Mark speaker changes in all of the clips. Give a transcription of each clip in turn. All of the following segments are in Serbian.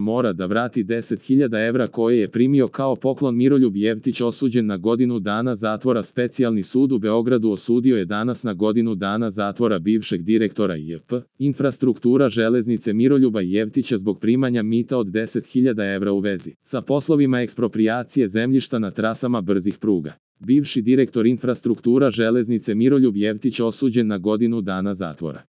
Speaker 1: mora da vrati 10.000 evra koje je primio kao poklon. Miroljub Jeftić osuđen na godinu dana zatvora. Specijalni sud u Beogradu osudio je danas na godinu dana zatvora bivšeg direktora JP Infrastruktura železnice Miroljuba Jeftića zbog primanja mita od 10.000 evra u vezi sa poslovima eksproprijacije zemljišta na trasama brzih pruga. Bivši direktor Infrastruktura železnice Miroljub Jeftić osuđen na godinu dana zatvora.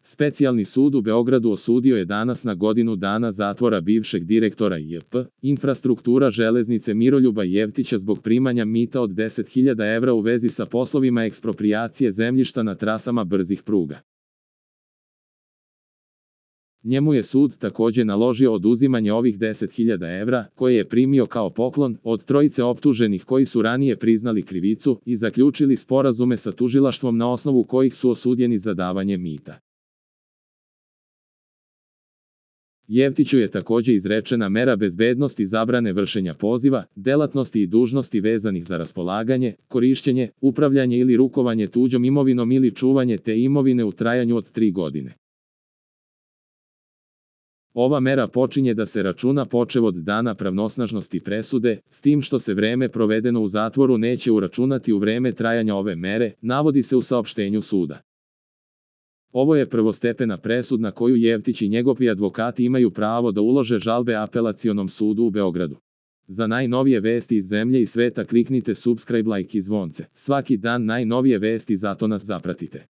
Speaker 1: Specijalni sud u Beogradu osudio je danas na godinu dana zatvora bivšeg direktora JP Infrastruktura železnice Miroljuba Jeftića zbog primanja mita od 10.000 evra u vezi sa poslovima eksproprijacije zemljišta na trasama brzih pruga. Njemu je sud takođe naložio oduzimanje ovih 10.000 evra, koje je primio kao poklon, od trojice optuženih koji su ranije priznali krivicu i zaključili sporazume sa tužilaštvom na osnovu kojih su osuđeni za davanje mita. Jeftiću je takođe izrečena mera bezbednosti zabrane vršenja poziva, delatnosti i dužnosti vezanih za raspolaganje, korišćenje, upravljanje ili rukovanje tuđom imovinom ili čuvanje te imovine u trajanju od 3 godine. Ova mera počinje da se računa počev od dana pravnosnažnosti presude, s tim što se vreme provedeno u zatvoru neće uračunati u vreme trajanja ove mere, navodi se u saopštenju suda. Ovo je prvostepena presud na koju Jeftić i njegovi advokati imaju pravo da ulože žalbe Apelacionom sudu u Beogradu. Za najnovije vesti iz zemlje i sveta kliknite subscribe, like i zvonce. Svaki dan najnovije vesti, zato nas zapratite.